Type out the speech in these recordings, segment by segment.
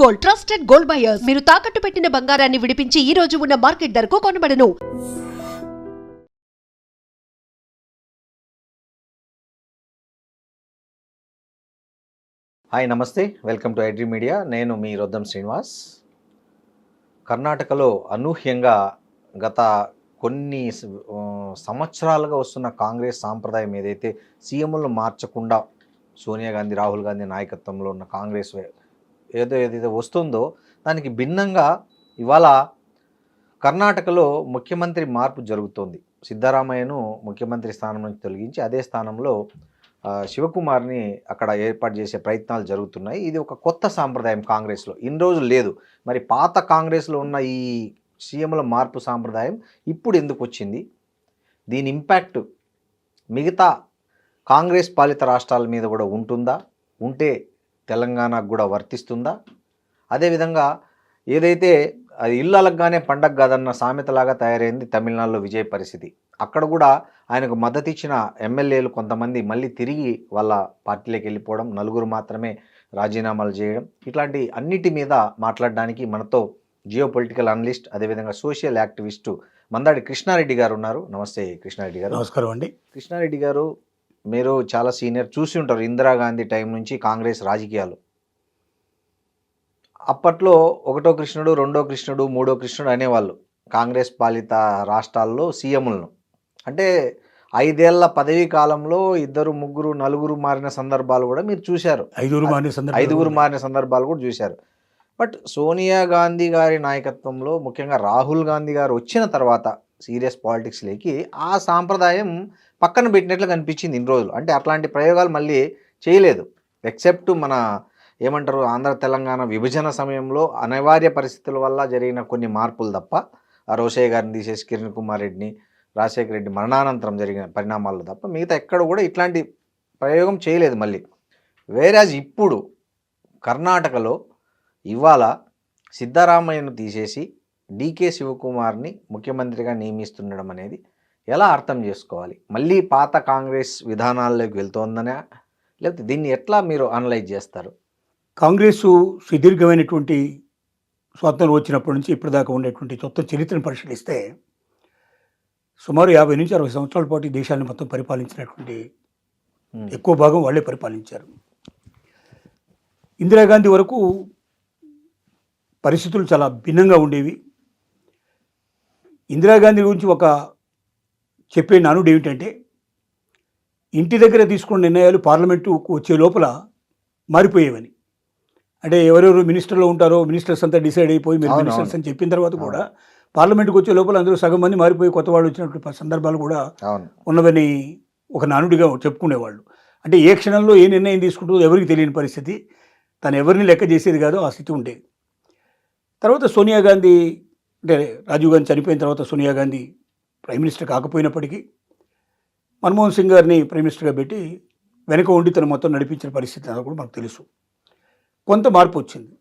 Gold, trusted gold buyers. మీరు తాకట్టు పెట్టిన బంగారాన్ని విడిపించి ఈ రోజు ఉన్న మార్కెట్ ధరకు కొనబడను. హాయ్ నమస్తే, వెల్కమ్ టు ఐడ్రీ మీడియా. నేను మీ రొద్దం శ్రీనివాస్. కర్ణాటకలో అనూహ్యంగా గత కొన్ని సంవత్సరాలుగా వస్తున్న కాంగ్రెస్ సాంప్రదాయం ఏదైతే సీఎంలను మార్చకుండా సోనియా గాంధీ, రాహుల్ గాంధీ నాయకత్వంలో ఉన్న కాంగ్రెస్ ఏదైతే వస్తుందో దానికి భిన్నంగా ఇవాళ కర్ణాటకలో ముఖ్యమంత్రి మార్పు జరుగుతోంది. సిద్ధరామయ్యను ముఖ్యమంత్రి స్థానం నుంచి తొలగించి అదే స్థానంలో శివకుమార్ని అక్కడ ఏర్పాటు చేసే ప్రయత్నాలు జరుగుతున్నాయి. ఇది ఒక కొత్త సాంప్రదాయం కాంగ్రెస్లో, ఇన్ని రోజులు లేదు. మరి పాత కాంగ్రెస్లో ఉన్న ఈ సీఎంల మార్పు సాంప్రదాయం ఇప్పుడు ఎందుకు వచ్చింది? దీని ఇంపాక్ట్ మిగతా కాంగ్రెస్ పాలిత రాష్ట్రాల మీద కూడా ఉంటుందా? ఉంటే తెలంగాణకు కూడా వర్తిస్తుందా? అదేవిధంగా ఏదైతే అది ఇళ్ళలగానే పండగ కాదన్న సామెతలాగా తయారైంది తమిళనాడులో విజయ్ పరిస్థితి. అక్కడ కూడా ఆయనకు మద్దతు ఇచ్చిన ఎమ్మెల్యేలు కొంతమంది మళ్ళీ తిరిగి వాళ్ళ పార్టీలోకి వెళ్ళిపోవడం, నలుగురు మాత్రమే రాజీనామాలు చేయడం, ఇట్లాంటి అన్నిటి మీద మాట్లాడడానికి మనతో జియో పొలిటికల్ అనలిస్ట్ అదేవిధంగా సోషల్ యాక్టివిస్టు మందాడి కృష్ణారెడ్డి గారు ఉన్నారు. నమస్తే కృష్ణారెడ్డి గారు. నమస్కారం అండి. కృష్ణారెడ్డి గారు, మీరు చాలా సీనియర్, చూసి ఉంటారు ఇందిరాగాంధీ టైం నుంచి కాంగ్రెస్ రాజకీయాలు. అప్పట్లో ఒకటో కృష్ణుడు, రెండో కృష్ణుడు, మూడో కృష్ణుడు అనేవాళ్ళు కాంగ్రెస్ పాలిత రాష్ట్రాల్లో సీఎంలను. అంటే 5 ఏళ్ల పదవీ కాలంలో 2, 3, 4 మారిన సందర్భాలు కూడా మీరు చూశారు. 5 మారిన సందర్భాలు కూడా చూశారు. బట్ సోనియా గాంధీ గారి నాయకత్వంలో, ముఖ్యంగా రాహుల్ గాంధీ గారు వచ్చిన తర్వాత సీరియస్ పాలిటిక్స్లోకి ఆ సాంప్రదాయం పక్కన పెట్టినట్లు కనిపించింది ఇన్ని రోజులు. అంటే అట్లాంటి ప్రయోగాలు మళ్ళీ చేయలేదు, ఎక్సెప్ట్ మన ఏమంటారు ఆంధ్ర తెలంగాణ విభజన సమయంలో అనివార్య పరిస్థితుల వల్ల జరిగిన కొన్ని మార్పులు తప్ప, ఆ రోషయ్య గారిని తీసేసి కిరణ్ కుమార్ రెడ్డిని, రాజశేఖర రెడ్డి మరణానంతరం జరిగిన పరిణామాలు తప్ప మిగతా ఎక్కడ కూడా ఇట్లాంటి ప్రయోగం చేయలేదు మళ్ళీ. వేరాజ్ ఇప్పుడు కర్ణాటకలో ఇవాళ సిద్ధరామయ్యను తీసేసి డీకే శివకుమార్ని ముఖ్యమంత్రిగా నియమిస్తుండడం అనేది ఎలా అర్థం చేసుకోవాలి? మళ్ళీ పాత కాంగ్రెస్ విధానాల్లోకి వెళ్తోందనే, లేకపోతే దీన్ని ఎట్లా మీరు అనలైజ్ చేస్తారు? కాంగ్రెస్ సుదీర్ఘమైనటువంటి స్వాతంత్రం వచ్చినప్పటి నుంచి ఇప్పటిదాకా ఉండేటువంటి మొత్తం చరిత్రను పరిశీలిస్తే సుమారు 50 నుంచి 60 సంవత్సరాల పాటు ఈ దేశాన్ని మొత్తం పరిపాలించినటువంటి ఎక్కువ భాగం వాళ్ళే పరిపాలించారు. ఇందిరాగాంధీ వరకు పరిస్థితులు చాలా భిన్నంగా ఉండేవి. ఇందిరాగాంధీ గురించి ఒక చెప్పే నానుడు ఏమిటంటే, ఇంటి దగ్గర తీసుకున్న నిర్ణయాలు పార్లమెంటుకు వచ్చే లోపల మారిపోయేవని. అంటే ఎవరెవరు మినిస్టర్లో ఉంటారో మినిస్టర్స్ అంతా డిసైడ్ అయిపోయి మీరు మినిస్టర్స్ అని చెప్పిన తర్వాత కూడా పార్లమెంటుకు వచ్చే లోపల అందరూ సగం మంది మారిపోయి కొత్త వాళ్ళు వచ్చినటువంటి సందర్భాలు కూడా ఉన్నవని ఒక నానుడిగా చెప్పుకునేవాళ్ళు. అంటే ఏ క్షణంలో ఏ నిర్ణయం తీసుకుంటుందో ఎవరికి తెలియని పరిస్థితి, తను ఎవరిని లెక్క చేసేది కాదో ఆ స్థితి ఉండేది. తర్వాత సోనియా గాంధీ, అంటే రాజీవ్ గాంధీ చనిపోయిన తర్వాత సోనియా గాంధీ ప్రైమ్ మినిస్టర్ కాకపోయినప్పటికీ మన్మోహన్ సింగ్ గారిని ప్రైమ్ మినిస్టర్గా పెట్టి వెనక ఉండి తను మొత్తం నడిపించిన పరిస్థితి అనేది కూడా మనకు తెలుసు. కొంత మార్పు వచ్చింది,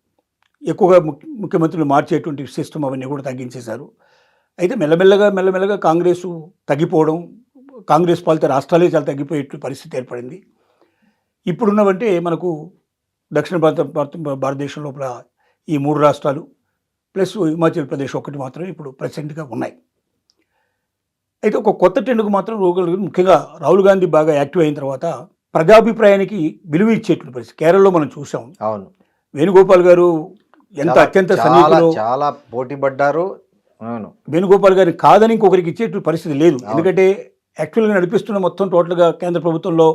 ఎక్కువగా ముఖ్యమంత్రులు మార్చేటువంటి సిస్టమ్ అవన్నీ కూడా తగ్గించేశారు. అయితే మెల్లమెల్లగా కాంగ్రెస్ తగ్గిపోవడం, కాంగ్రెస్ పాలిత రాష్ట్రాలే చాలా తగ్గిపోయే పరిస్థితి ఏర్పడింది. ఇప్పుడున్నవంటే మనకు దక్షిణ భారతదేశం లోపల ఈ 3 రాష్ట్రాలు ప్లస్ హిమాచల్ ప్రదేశ్ ఒకటి మాత్రమే ఇప్పుడు ప్రెసిడెంట్గా ఉన్నాయి. అయితే ఒక కొత్త ట్రెండ్కు మాత్రం ముఖ్యంగా రాహుల్ గాంధీ బాగా యాక్టివ్ అయిన తర్వాత ప్రజాభిప్రాయానికి విలువ ఇచ్చేటువంటి పరిస్థితి కేరళలో మనం చూసాం. అవును, వేణుగోపాల్ గారు ఎంత అత్యంత సన్నిహితులు, చాలా పోటీ పడ్డారు. అవును, వేణుగోపాల్ గారిని కాదని ఇంకొకరికి ఇచ్చేటువంటి పరిస్థితి లేదు. ఎందుకంటే యాక్చువల్గా నడిపిస్తున్న మొత్తం టోటల్గా కేంద్ర ప్రభుత్వంలో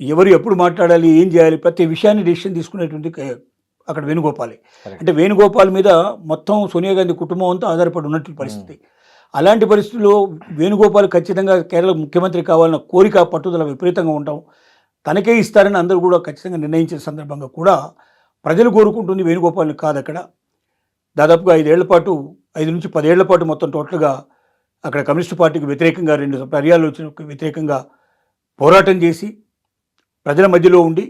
ఎవరు ఎప్పుడు మాట్లాడాలి, ఏం చేయాలి, ప్రతి విషయాన్ని డెసిషన్ తీసుకునేటువంటి అక్కడ వేణుగోపాలే. అంటే వేణుగోపాల్ మీద మొత్తం సోనియా గాంధీ కుటుంబం అంతా ఆధారపడి ఉన్నటువంటి పరిస్థితి. అలాంటి పరిస్థితుల్లో వేణుగోపాల్ ఖచ్చితంగా కేరళ ముఖ్యమంత్రి కావాలన్న కోరిక, పట్టుదల విపరీతంగా ఉంటాం. తనకే ఇస్తారని అందరూ కూడా ఖచ్చితంగా నిర్ణయించిన సందర్భంగా కూడా ప్రజలు కోరుకుంటుంది వేణుగోపాల్ని కాదు. అక్కడ దాదాపుగా 5 ఏళ్ల పాటు, 5 నుంచి 10 ఏళ్ల పాటు మొత్తం టోటల్గా అక్కడ కమ్యూనిస్టు పార్టీకి వ్యతిరేకంగా 2 పర్యాలు వచ్చిన వ్యతిరేకంగా పోరాటం చేసి ప్రజల మధ్యలో ఉండి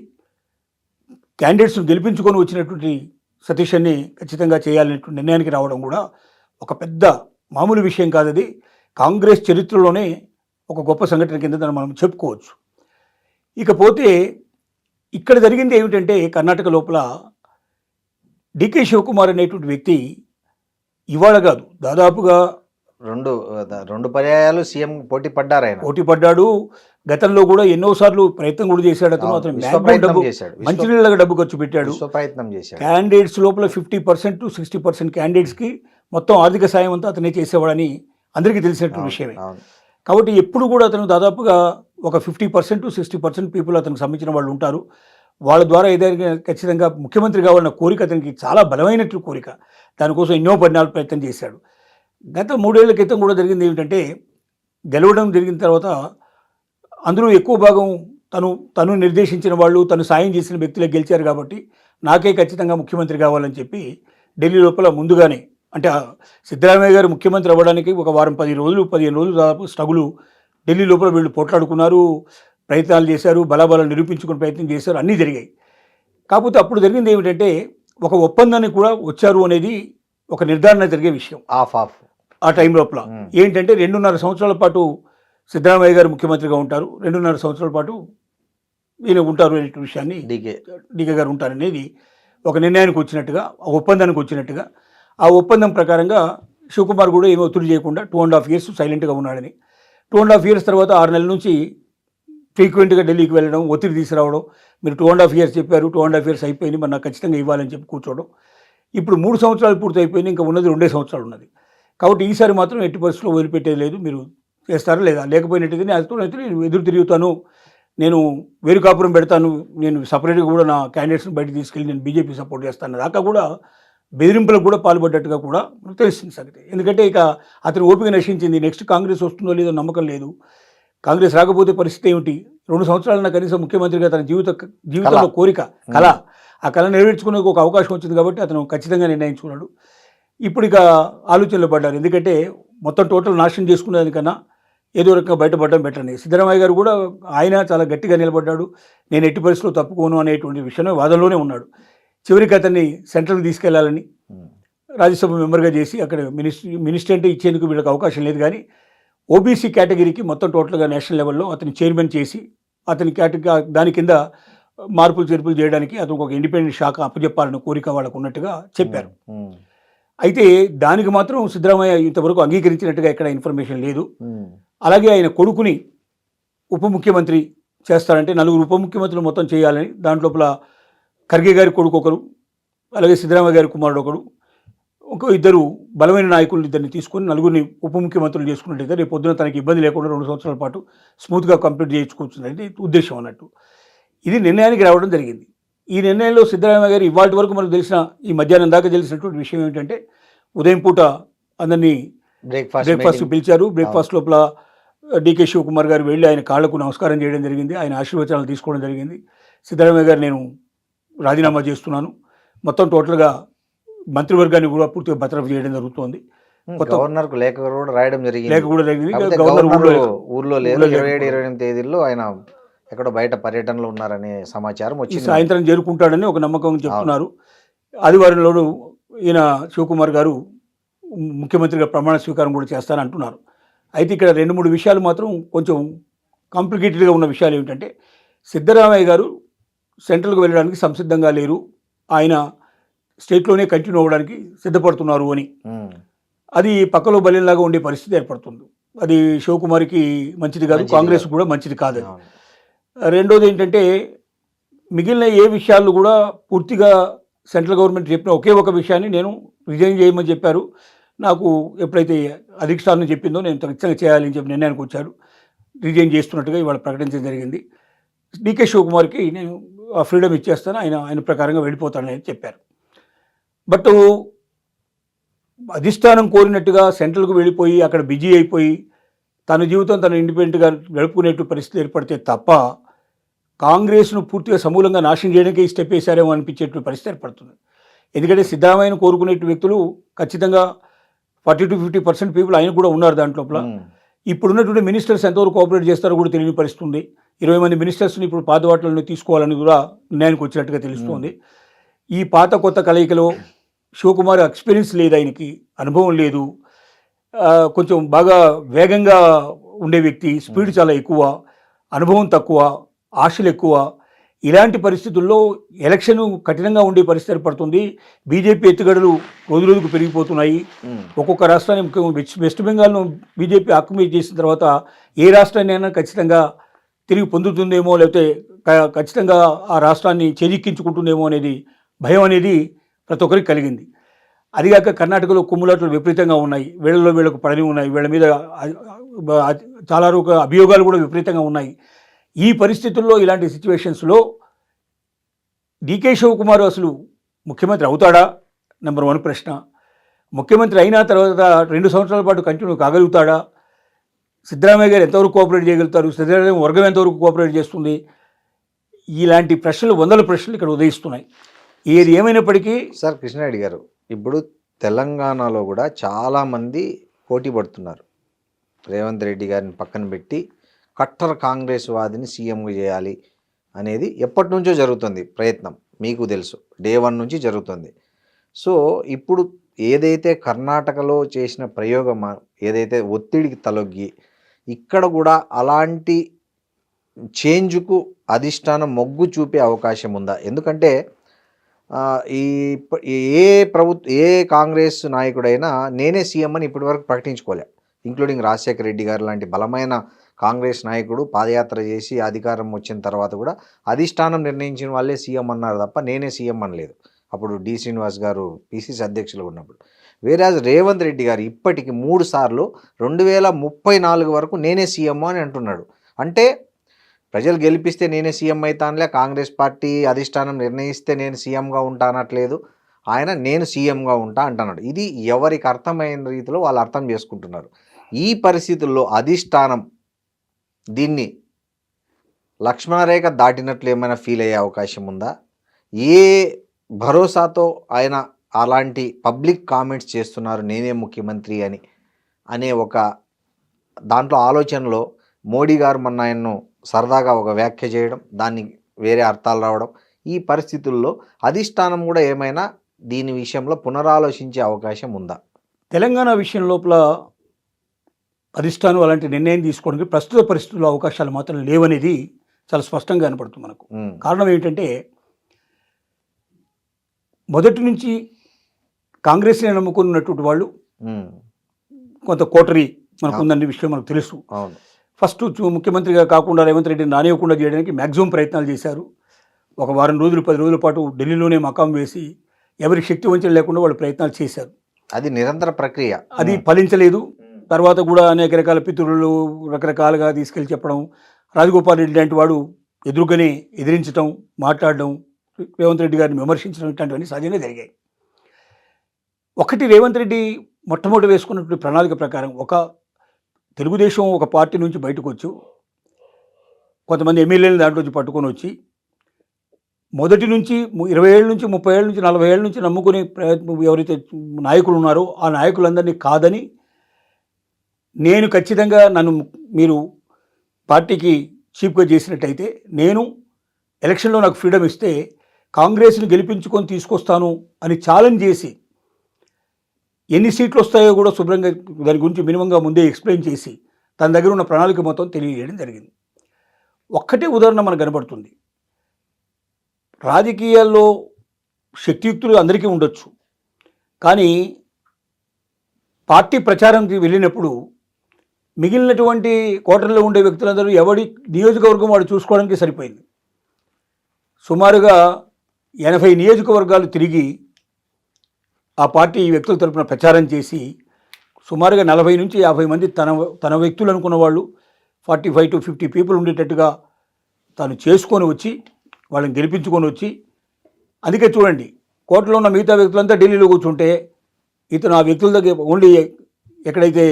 క్యాండిడేట్స్ను గెలిపించుకొని వచ్చినటువంటి సతీషన్ని ఖచ్చితంగా చేయాలనేటువంటి నిర్ణయానికి రావడం కూడా ఒక పెద్ద మామూలు విషయం కాదు. అది కాంగ్రెస్ చరిత్రలోనే ఒక గొప్ప సంఘటన కింద దాన్ని మనం చెప్పుకోవచ్చు. ఇకపోతే ఇక్కడ జరిగింది ఏమిటంటే, కర్ణాటక లోపల డికే శివకుమార్ అనేటువంటి వ్యక్తి ఇవాళ కాదు, దాదాపుగా రెండు రెండు పర్యాయాలు సీఎం పోటీ పడ్డారు ఆయన. పోటీ పడ్డాడు. గతంలో కూడా ఎన్నోసార్లు ప్రయత్నం కూడా చేశాడు. అతను విశ్వ maximum ప్రయత్నం డబ్బు, చేశాడు. మంచినీళ్ళకి డబ్బు ఖర్చు పెట్టాడు. విశ్వ ప్రయత్నం చేశాడు. క్యాండిడేట్స్ లోపల 50% to 60% క్యాండిడేట్స్కి మొత్తం ఆర్థిక సాయం అంతా అతనే చేసేవాడని అందరికీ తెలిసినటువంటి విషయమే. అవును. కాబట్టి ఎప్పుడు కూడా అతను దాదాపుగా ఒక 50% to 60% పీపుల్ అతనికి సంబంధించిన వాళ్ళు ఉంటారు. వాళ్ళ ద్వారా ఏదైనా ఖచ్చితంగా ముఖ్యమంత్రి కావాలన్న కోరిక అతనికి చాలా బలమైనటువంటి కోరిక. దానికోసం ఎన్నో పరిణామాలు ప్రయత్నం చేశాడు. గత 3 ఏళ్ల క్రితం కూడా జరిగింది ఏమిటంటే, గెలవడం జరిగిన తర్వాత అందులో ఎక్కువ భాగం తను నిర్దేశించిన వాళ్ళు, తను సాయం చేసిన వ్యక్తులే గెలిచారు కాబట్టి నాకే ఖచ్చితంగా ముఖ్యమంత్రి కావాలని చెప్పి ఢిల్లీ లోపల ముందుగానే, అంటే సిద్ధరామయ్య గారు ముఖ్యమంత్రి అవ్వడానికి ఒక వారం 15 రోజులు దాదాపు స్ట్రగులు ఢిల్లీ లోపల వీళ్ళు పోట్లాడుకున్నారు, ప్రయత్నాలు చేశారు, బలాబలాలు నిరూపించుకునే ప్రయత్నం చేశారు, అన్నీ జరిగాయి. కాకపోతే అప్పుడు జరిగింది ఏమిటంటే, ఒక ఒప్పందానికి కూడా వచ్చారు అనేది ఒక నిర్ధారణ జరిగే విషయం. ఆఫ్ ఆ టైం లోపల ఏంటంటే 2.5 సంవత్సరాల పాటు సిద్ధరామయ్య గారు ముఖ్యమంత్రిగా ఉంటారు, 2.5 సంవత్సరాల పాటు ఈయన ఉంటారు అనే విషయాన్ని, డీకే గారు ఉంటారనేది ఒక నిర్ణయానికి వచ్చినట్టుగా, ఒక ఒప్పందానికి వచ్చినట్టుగా. ఆ ఒప్పందం ప్రకారంగా శివకుమార్ కూడా ఏమీ ఒత్తిడి చేయకుండా 2.5 years సైలెంట్గా ఉన్నాడని, 2.5 years తర్వాత 6 నెలల నుంచి ఫ్రీక్వెంట్గా ఢిల్లీకి వెళ్ళడం, ఒత్తిడి తీసుకురావడం, మీరు 2.5 years చెప్పారు, 2.5 years అయిపోయింది, మరి నాకు ఖచ్చితంగా ఇవ్వాలని చెప్పి కూర్చోవడం. ఇప్పుడు 3 సంవత్సరాలు పూర్తి అయిపోయింది, ఇంకా ఉన్నది 2 సంవత్సరాలు ఉన్నది. కాబట్టి ఈసారి మాత్రం ఎట్టి పరిస్థితుల్లో వదిలిపెట్టేది లేదు, మీరు చేస్తారా లేదా, లేకపోయినట్టయితే నేను ఎదురు తిరుగుతాను, నేను వేరు కాపురం పెడతాను, నేను సపరేట్గా కూడా నా క్యాండిడేట్స్ని బయటకు తీసుకెళ్ళి నేను బీజేపీ సపోర్ట్ చేస్తాను దాకా కూడా బెదిరింపులకు కూడా పాల్పడ్డట్టుగా కూడా తెలిసింది సంగతి. ఎందుకంటే ఇక అతని ఓపిక నశించింది. నెక్స్ట్ కాంగ్రెస్ వస్తుందో లేదో నమ్మకం లేదు. కాంగ్రెస్ రాకపోతే పరిస్థితి ఏమిటి? 2 సంవత్సరాలన్న కనీసం ముఖ్యమంత్రిగా తన జీవితంలో కోరిక, కళ, ఆ కళ నెరవేర్చుకునే ఒక అవకాశం వచ్చింది కాబట్టి అతను ఖచ్చితంగా నిర్ణయించుకున్నాడు. ఇప్పుడు ఇక ఆలోచనలు పడ్డారు. ఎందుకంటే మొత్తం టోటల్ నాశనం చేసుకునేదానికన్నా ఏదో రకంగా బయటపడడం బెటర్ అని. సిద్ధరామయ్య గారు కూడా ఆయన చాలా గట్టిగా నిలబడ్డాడు, నేను ఎట్టి పరిస్థితుల్లో తప్పుకోను అనేటువంటి విషయంలో వాదనలోనే ఉన్నాడు. చివరికి అతన్ని సెంట్రల్కి తీసుకెళ్లాలని రాజ్యసభ మెంబర్గా చేసి అక్కడ మినిస్టర్ అంటే ఇచ్చేందుకు వీళ్ళకి అవకాశం లేదు, కానీ ఓబీసీ కేటగిరీకి మొత్తం టోటల్గా నేషనల్ లెవెల్లో అతని చైర్మన్ చేసి అతని దాని కింద మార్పులు చేర్పులు చేయడానికి అతనికి ఒక ఇండిపెండెంట్ శాఖ అప్పచెప్పాలని కోరిక వాళ్ళకు ఉన్నట్టుగా చెప్పారు. అయితే దానికి మాత్రం సిద్ధరామయ్య ఇంతవరకు అంగీకరించినట్టుగా ఎక్కడ ఇన్ఫర్మేషన్ లేదు. అలాగే ఆయన కొడుకుని ఉప ముఖ్యమంత్రి చేస్తారంటే 4 ఉప ముఖ్యమంత్రులు మొత్తం చేయాలని, దాంట్లోపల ఖర్గే గారి కొడుకు ఒకరు, అలాగే సిద్ధరామయ్య గారి కుమారుడు ఒకడు, ఇద్దరు బలమైన నాయకులను ఇద్దరిని తీసుకొని 4 ఉప ముఖ్యమంత్రులు చేసుకున్నట్టయితే రేపు పొద్దున తనకి ఇబ్బంది లేకుండా 2 సంవత్సరాల పాటు స్మూత్గా కంప్లీట్ చేయించుకోవచ్చునని ఉద్దేశం అన్నట్టు. ఇది నిర్ణయానికి రావడం జరిగింది. ఈ నిర్ణయంలో సిద్ధరామయ్య గారు ఇవాటి వరకు మనకు తెలిసిన, ఈ మధ్యాహ్నం దాకా తెలిసినటువంటి విషయం ఏమిటంటే, ఉదయం పూట అందరినీ బ్రేక్ఫాస్ట్ పిలిచారు. బ్రేక్ఫాస్ట్ లోపల డీకే శివకుమార్ గారు వెళ్ళి ఆయన కాళ్లకు నమస్కారం చేయడం జరిగింది, ఆయన ఆశీర్వచనాలు తీసుకోవడం జరిగింది. సిద్ధరామయ్య గారు నేను రాజీనామా చేస్తున్నాను, మొత్తం టోటల్గా మంత్రివర్గాన్ని కూడా పూర్తిగా బతరఫ్ చేయడం జరుగుతోంది. గవర్నర్కు లేఖ కూడా రాయడం జరిగింది. గవర్నర్ ఊర్లో లేదు, 27-28 తేదీల్లో ఆయన ఎక్కడో బయట పర్యటనలో ఉన్నారనే సమాచారం వచ్చింది. సాయంత్రం చేరుకుంటాడని ఒక నమ్మకం చెప్తున్నారు. ఆదివారంలో ఈయన శివకుమార్ గారు ముఖ్యమంత్రిగా ప్రమాణ స్వీకారం కూడా చేస్తారంటున్నారు. అయితే ఇక్కడ 2-3 విషయాలు మాత్రం కొంచెం కాంప్లికేటెడ్గా ఉన్న విషయాలు ఏమిటంటే, సిద్ధరామయ్య గారు సెంట్రల్కి వెళ్ళడానికి సంసిద్ధంగా లేరు, ఆయన స్టేట్లోనే కంటిన్యూ అవ్వడానికి సిద్ధపడుతున్నారు అని. అది పక్కలో బలిలాగా ఉండే పరిస్థితి ఏర్పడుతుంది. అది శివకుమార్కి మంచిది కాదు, కాంగ్రెస్ కూడా మంచిది కాదు. రెండోది ఏంటంటే, మిగిలిన ఏ విషయాలు కూడా పూర్తిగా సెంట్రల్ గవర్నమెంట్ చెప్పిన ఒకే ఒక విషయాన్ని నేను రిజైన్ చేయమని చెప్పారు. నాకు ఎప్పుడైతే అధిష్టానం చెప్పిందో నేను ఖచ్చితంగా చేయాలని చెప్పి నిర్ణయానికి వచ్చాడు. రిజైన్ చేస్తున్నట్టుగా ఇవాళ ప్రకటించడం జరిగింది. డీకే శివకుమార్కి నేను ఆ ఫ్రీడమ్ ఇచ్చేస్తాను, ఆయన ప్రకారంగా వెళ్ళిపోతానని చెప్పారు. బట్ అధిష్టానం కోరినట్టుగా సెంట్రల్కు వెళ్ళిపోయి అక్కడ బిజీ అయిపోయి తన జీవితం తను ఇండిపెండెంట్గా గడుపుకునేట్టు పరిస్థితి ఏర్పడితే తప్ప కాంగ్రెస్ను పూర్తిగా సమూలంగా నాశనం చేయడానికే ఈ స్టెప్ వేశారేమో అనిపించేటువంటి పరిస్థితి ఏర్పడుతుంది. ఎందుకంటే సిద్ధరామయ్యను కోరుకునే వ్యక్తులు ఖచ్చితంగా 40-50% పీపుల్ ఆయన కూడా ఉన్నారు దాంట్లోపల. ఇప్పుడున్నటువంటి మినిస్టర్స్ ఎంతవరకు కోఆపరేట్ చేస్తారో కూడా తెలియని పరిస్థితి ఉంది. 20 మంది మినిస్టర్స్ని ఇప్పుడు పాత వాటిలను తీసుకోవాలని కూడా నిర్ణయానికి వచ్చినట్టుగా తెలుస్తోంది. ఈ పాత కొత్త కలయికలో శివకుమార్ ఎక్స్పీరియన్స్ లేదు, ఆయనకి అనుభవం లేదు, కొంచెం బాగా వేగంగా ఉండే వ్యక్తి, స్పీడ్ చాలా ఎక్కువ, అనుభవం తక్కువ, ఆశలు ఎక్కువ. ఇలాంటి పరిస్థితుల్లో ఎలక్షన్ కఠినంగా ఉండే పరిస్థితి ఏర్పడుతుంది. బీజేపీ ఎత్తుగడలు రోజు రోజుకు పెరిగిపోతున్నాయి. ఒక్కొక్క రాష్ట్రాన్ని వెస్ట్ బెంగాల్ను బీజేపీ ఆక్యుపై చేసిన తర్వాత ఏ రాష్ట్రాన్ని అయినా ఖచ్చితంగా తిరిగి పొందుతుందేమో, లేకపోతే ఖచ్చితంగా ఆ రాష్ట్రాన్ని చేజిక్కించుకుంటుందేమో అనేది భయం అనేది ప్రతి ఒక్కరికి కలిగింది. అదిగాక కర్ణాటకలో కుమ్ములాట్లు విపరీతంగా ఉన్నాయి. వీళ్ళకు పడని ఉన్నాయి. వీళ్ళ మీద చాలా అభియోగాలు కూడా విపరీతంగా ఉన్నాయి. ఈ పరిస్థితుల్లో ఇలాంటి సిచ్యువేషన్స్లో డీకే శివకుమార్ అసలు ముఖ్యమంత్రి అవుతాడా? నెంబర్ 1 ప్రశ్న. ముఖ్యమంత్రి అయిన తర్వాత 2 సంవత్సరాల పాటు కంటిన్యూ కాగలుగుతాడా? సిద్ధరామయ్య గారు ఎంతవరకు కోఆపరేట్ చేయగలుగుతారు? సిద్ధరామయ్య వర్గం ఎంతవరకు కోఆపరేట్ చేస్తుంది? ఇలాంటి ప్రశ్నలు, వందల ప్రశ్నలు ఇక్కడ ఉదయిస్తున్నాయి. ఏది ఏమైనప్పటికీ సార్ కృష్ణారెడ్డి గారు, ఇప్పుడు తెలంగాణలో కూడా చాలామంది పోటీ పడుతున్నారు. రేవంత్ రెడ్డి గారిని పక్కన పెట్టి కట్టర్ కాంగ్రెస్ వాదిని సీఎంగా చేయాలి అనేది ఎప్పటి నుంచో జరుగుతుంది ప్రయత్నం, మీకు తెలుసు, డే 1 నుంచి జరుగుతుంది. సో ఇప్పుడు ఏదైతే కర్ణాటకలో చేసిన ప్రయోగం, ఏదైతే ఒత్తిడికి తలొగ్గి ఇక్కడ కూడా అలాంటి చేంజ్కు అధిష్టానం మొగ్గు చూపే అవకాశం ఉందా? ఎందుకంటే ఏ కాంగ్రెస్ నాయకుడైనా నేనే సీఎం అని ఇప్పటివరకు ప్రకటించుకోలే, ఇంక్లూడింగ్ రాజశేఖర రెడ్డి గారు లాంటి బలమైన కాంగ్రెస్ నాయకుడు పాదయాత్ర చేసి అధికారం వచ్చిన తర్వాత కూడా అధిష్టానం నిర్ణయించిన వాళ్ళే సీఎం అన్నారు తప్ప నేనే సీఎం అనలేదు. అప్పుడు డి శ్రీనివాస్ గారు పిసిసి అధ్యక్షులు ఉన్నప్పుడు. వేరాజ్ రేవంత్ రెడ్డి గారు ఇప్పటికి 3 సార్లు 2034 వరకు నేనే సీఎం అని అంటున్నాడు. అంటే ప్రజలు గెలిపిస్తే నేనే సీఎం అవుతానులే, కాంగ్రెస్ పార్టీ అధిష్టానం నిర్ణయిస్తే నేను సీఎంగా ఉంటానట్లేదు, ఆయన నేను సీఎంగా ఉంటా అంటున్నాడు. ఇది ఎవరికి అర్థమైన రీతిలో వాళ్ళు అర్థం చేసుకుంటున్నారు. ఈ పరిస్థితుల్లో అధిష్టానం దీన్ని లక్ష్మణరేఖ దాటినట్లు ఏమైనా ఫీల్ అయ్యే అవకాశం ఉందా? ఏ భరోసాతో ఆయన అలాంటి పబ్లిక్ కామెంట్స్ చేస్తున్నారు నేనే ముఖ్యమంత్రి అని అనే ఒక దాంట్లో ఆలోచనలో మోడీ గారు మొన్న ఆయన్ను సరదాగా ఒక వ్యాఖ్య చేయడం, దాన్ని వేరే అర్థాలు రావడం, ఈ పరిస్థితుల్లో అధిష్టానం కూడా ఏమైనా దీని విషయంలో పునరాలోచించే అవకాశం ఉందా? తెలంగాణ విషయం లోపల అధిష్టానం అలాంటి నిర్ణయం తీసుకోవడానికి ప్రస్తుత పరిస్థితుల్లో అవకాశాలు మాత్రం లేవనేది చాలా స్పష్టంగా కనపడుతుంది మనకు. కారణం ఏమిటంటే మొదటి నుంచి కాంగ్రెస్ని నమ్ముకున్నటువంటి వాళ్ళు కొంత కోటరీ మనకు ఉందనే విషయం మనకు తెలుసు. ఫస్ట్ ముఖ్యమంత్రిగా కాకుండా రేవంత్ రెడ్డిని రానివ్వకుండా చేయడానికి మ్యాక్సిమం ప్రయత్నాలు చేశారు. ఒక వారం రోజులు 10 రోజుల పాటు ఢిల్లీలోనే మకాం వేసి ఎవరికి శక్తి వంచన లేకుండా వాళ్ళు ప్రయత్నాలు చేశారు. అది నిరంతర ప్రక్రియ, అది ఫలించలేదు. తర్వాత కూడా అనేక రకాల పితృలు రకరకాలుగా తీసుకెళ్ళి చెప్పడం, రాజగోపాల్ రెడ్డి లాంటి వాడు ఎదురుగానే ఎదిరించడం, మాట్లాడడం, రేవంత్ రెడ్డి గారిని విమర్శించడం, ఇట్లాంటివన్నీ సహజంగా జరిగాయి. ఒకటి రేవంత్ రెడ్డి మొట్టమొదటి వేసుకున్నటువంటి ప్రణాళిక ప్రకారం తెలుగుదేశం ఒక పార్టీ నుంచి బయటకు వచ్చి కొంతమంది ఎమ్మెల్యేలు దాంట్లోంచి పట్టుకొని వచ్చి మొదటి నుంచి 20 ఏళ్ళ నుంచి 30 ఏళ్ళ నుంచి 40 ఏళ్ళ నుంచి నమ్ముకునే ఎవరైతే నాయకులు ఉన్నారో ఆ నాయకులందరినీ కాదని, నేను ఖచ్చితంగా నన్ను మీరు పార్టీకి చీఫ్గా చేసినట్టయితే నేను ఎలక్షన్లో నాకు ఫ్రీడమ్ ఇస్తే కాంగ్రెస్ని గెలిపించుకొని తీసుకొస్తాను అని ఛాలెంజ్ చేసి ఎన్ని సీట్లు వస్తాయో కూడా శుభ్రంగా దాని గురించి మినిమంగా ముందే ఎక్స్ప్లెయిన్ చేసి తన దగ్గర ఉన్న ప్రణాళిక మొత్తం తెలియజేయడం జరిగింది. ఒక్కటే ఉదాహరణ మనకు కనబడుతుంది. రాజకీయాల్లో శక్తియుక్తులు అందరికీ ఉండొచ్చు, కానీ పార్టీ ప్రచారంకి వెళ్ళినప్పుడు మిగిలినటువంటి కోటర్లో ఉండే వ్యక్తులందరూ ఎవడి నియోజకవర్గం వాడు చూసుకోవడానికి సరిపోయింది. సుమారుగా 80 నియోజకవర్గాలు తిరిగి ఆ పార్టీ వ్యక్తుల తరపున ప్రచారం చేసి సుమారుగా 40 నుంచి 50 మంది తన వ్యక్తులు అనుకున్న వాళ్ళు 45 to 50 పీపుల్ ఉండేటట్టుగా తాను చేసుకొని వచ్చి వాళ్ళని గెలిపించుకొని వచ్చి, అందుకే చూడండి కోటలో ఉన్న మిగతా వ్యక్తులంతా ఢిల్లీలో కూర్చుంటే ఇతను ఆ వ్యక్తుల దగ్గర ఓన్లీ ఎక్కడైతే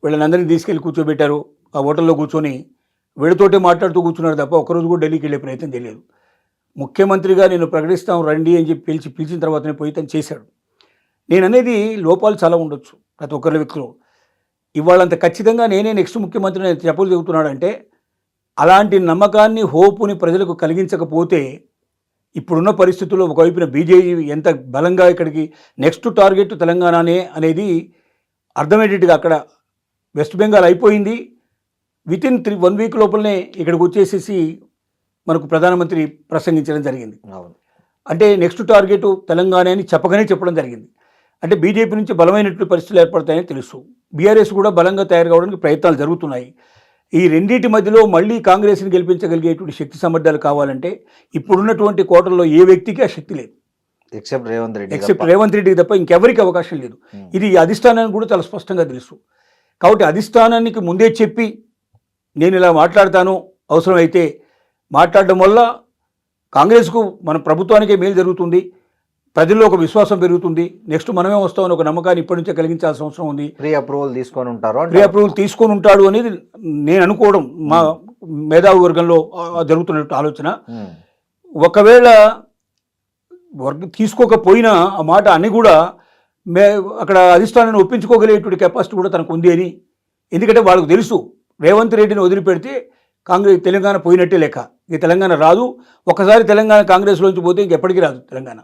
వీళ్ళని అందరినీ తీసుకెళ్ళి కూర్చోబెట్టారో ఆ హోటల్లో కూర్చొని వీళ్ళతోటే మాట్లాడుతూ కూర్చున్నాడు తప్ప ఒక్కరోజు కూడా ఢిల్లీకి వెళ్ళే ప్రయత్నం చేయలేదు. ముఖ్యమంత్రిగా నేను ప్రకటిస్తాం రండి అని చెప్పి పిలిచిన తర్వాతనే పోయి తను చేశాడు. నేను అనేది లోపాలు చాలా ఉండొచ్చు ప్రతి ఒక్కరి వ్యక్తిలో. ఇవాళంత ఖచ్చితంగా నేనే నెక్స్ట్ ముఖ్యమంత్రి నేను చెప్పులు చెబుతున్నాడంటే అలాంటి నమ్మకాన్ని, హోపుని ప్రజలకు కలిగించకపోతే ఇప్పుడున్న పరిస్థితుల్లో ఒకవైపున బీజేపీ ఎంత బలంగా ఇక్కడికి నెక్స్ట్ టార్గెట్ తెలంగాణనే అనేది అర్థమయ్యేటట్టుగా అక్కడ వెస్ట్ బెంగాల్ అయిపోయింది. వితిన్ 1 వీక్ లోపలనే ఇక్కడికి వచ్చేసేసి మనకు ప్రధానమంత్రి ప్రసంగించడం జరిగింది. అవును. అంటే నెక్స్ట్ టార్గెట్ తెలంగాణ అని చెప్పడం జరిగింది. అంటే బీజేపీ నుంచి బలమైనటువంటి పరిస్థితులు ఏర్పడతాయని తెలుసు. బీఆర్ఎస్ కూడా బలంగా తయారు కావడానికి ప్రయత్నాలు జరుగుతున్నాయి. ఈ రెండింటి మధ్యలో మళ్ళీ కాంగ్రెస్ని గెలిపించగలిగేటువంటి శక్తి సామర్థ్యాలు కావాలంటే ఇప్పుడున్నటువంటి కోటల్లో ఏ వ్యక్తికి ఆ శక్తి లేదు, ఎక్సెప్ట్ రేవంత్ రెడ్డికి తప్ప ఇంకెవరికి అవకాశం లేదు. ఇది అధిష్టానానికి కూడా చాలా స్పష్టంగా తెలుసు. కాబట్టి అధిష్టానానికి ముందే చెప్పి నేను ఇలా మాట్లాడతాను, అవసరమైతే మాట్లాడడం వల్ల కాంగ్రెస్కు మన ప్రభుత్వానికే మేలు జరుగుతుంది, ప్రజల్లో ఒక విశ్వాసం పెరుగుతుంది, నెక్స్ట్ మనమే వస్తామని ఒక నమ్మకాన్ని ఇప్పటి నుంచే కలిగించాల్సిన అవసరం ఉంది. ప్రీ అప్రూవల్ తీసుకొని ఉంటాడు అనేది నేను అనుకోవడం, మా మేధావి వర్గంలో జరుగుతున్నట్టు ఆలోచన. ఒకవేళ తీసుకోకపోయినా ఆ మాట అన్ని కూడా అక్కడ అధిష్టానాన్ని ఒప్పించుకోగలిగేటువంటి కెపాసిటీ కూడా తనకు ఉంది అని. ఎందుకంటే వాళ్ళకు తెలుసు రేవంత్ రెడ్డిని వదిలిపెడితే తెలంగాణ పోయినట్టే లెక్క, ఇక తెలంగాణ రాదు, ఒకసారి తెలంగాణ కాంగ్రెస్లోంచి పోతే ఇంకెప్పటికీ రాదు తెలంగాణ.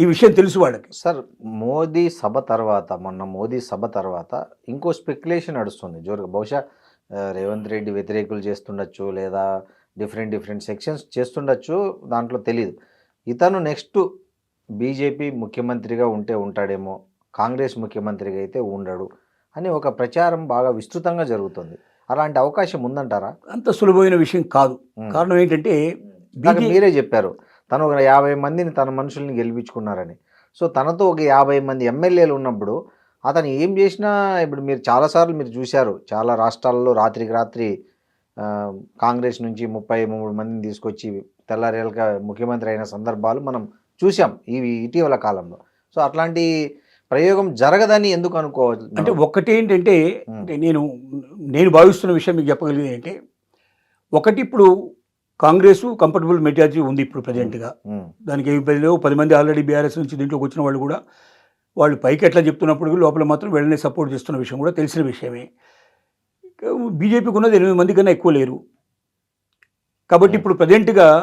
ఈ విషయం తెలుసు వాళ్ళకి. సార్, మొన్న మోదీ సభ తర్వాత ఇంకో స్పెక్యులేషన్ నడుస్తుంది జోరుగా. బహుశా రేవంత్ రెడ్డి వ్యతిరేకులు చేస్తుండొచ్చు, లేదా డిఫరెంట్ సెక్షన్స్ చేస్తుండొచ్చు, దాంట్లో తెలియదు. ఇతను నెక్స్ట్ బీజేపీ ముఖ్యమంత్రిగా ఉంటాడేమో, కాంగ్రెస్ ముఖ్యమంత్రిగా అయితే ఉండడు అని ఒక ప్రచారం బాగా విస్తృతంగా జరుగుతుంది. అలాంటి అవకాశం ఉందంటారా? అంత సులభమైన విషయం కాదు. కారణం ఏంటంటే మీరే చెప్పారు తను ఒక 50 మందిని తన మనుషుల్ని గెలిపించుకున్నారని. సో తనతో ఒక 50 మంది ఎమ్మెల్యేలు ఉన్నప్పుడు అతను ఏం చేసినా, ఇప్పుడు మీరు చాలాసార్లు మీరు చూశారు, చాలా రాష్ట్రాల్లో రాత్రికి రాత్రి కాంగ్రెస్ నుంచి 33 మందిని తీసుకొచ్చి తెల్లారేళ్ళగా ముఖ్యమంత్రి అయిన సందర్భాలు మనం చూసాం ఇటీవల కాలంలో. సో అట్లాంటి ప్రయోగం జరగదని ఎందుకు అనుకోవచ్చు? అంటే ఒక్కటేంటంటే నేను భావిస్తున్న విషయం మీకు చెప్పగలిగేది ఏంటంటే, ఒకటి ఇప్పుడు కాంగ్రెస్ కంఫర్టబుల్ మెజారిటీ ఉంది ఇప్పుడు ప్రజెంట్గా. దానికి 10 మంది ఆల్రెడీ బీఆర్ఎస్ నుంచి దీంట్లోకి వచ్చిన వాళ్ళు కూడా వాళ్ళు పైకి ఎట్లా చెప్తున్నప్పుడు లోపల మాత్రం వీళ్ళని సపోర్ట్ చేస్తున్న విషయం కూడా తెలిసిన విషయమే. బీజేపీకి ఉన్నది 8 మంది కన్నా ఎక్కువ లేరు. కాబట్టి ఇప్పుడు ప్రజెంట్ కాదు,